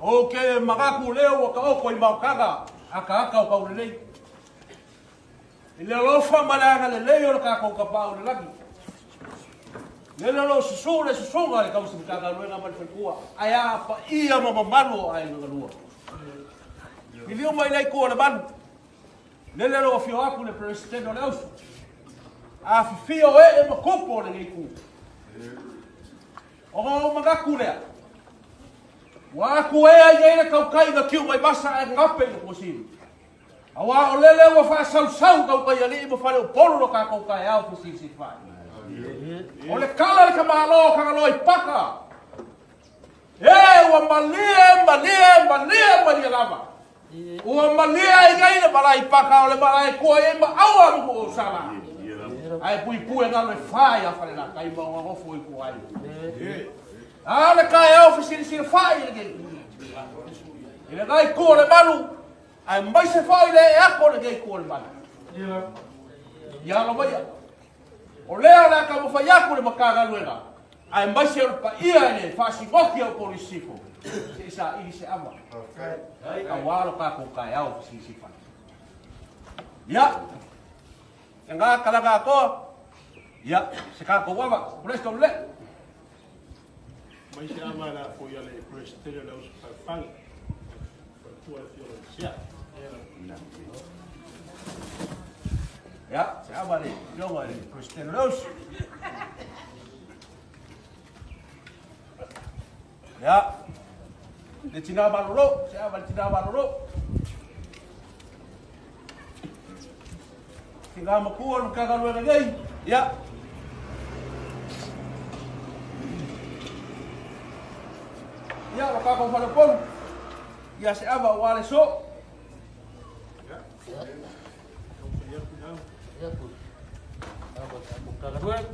Okay, magaku leo wakaoko imaukaga aka o paulelei. Ile lofa malanga le leo ka ko ka paulelagi. Le lo susule susunga le kausi kaga luenga malfekua. Aya pa ia mama malu ai ngalua. Ilio mai lai ko le ban. Le lo fio aku le presidente o leus. A fio e makopo le ngiku. O magaku le. Wa ku e ai na kau kai na kiu mai basa e ngape ko sin. Awa o lele wa fa sau kau kai ali mo fa le polo no ka kau kai au fusi si fa. O le kala ka malo ka lo i paka. E wa malie lava. O malie ai ngai na bala i paka o le bala e ko e ma awa mo sala. Ai pui na le fa ya fa le na kai ba wa fo i ko ai. Ale kai au fusi si fa i le. Ile ngai ko le malu. Ai mai se fa ile e ako le gai ko le malu. Ya lo mai. O lea la ka mo fa ya ko le makaga luega. Ai mai se pa ia le fa si goki o polisifo. Se sa i se ama. Ka walo ka ko kai au si fa. Ya. Nga kalaga ko. Ya, se ka ko wa. Presto le. Mai se ama la ko ya le prestere la us fang. Per tua violenza. Ya, se ama le. Yo wa le presteros. Ya. Le tina balolo, se ama le tina balolo. Tinggal makuha ka kaluan lagi. Ya. Ya, waka ko palapon. Ya se ama wale so. Ya. Ya pun. Apa kaluan?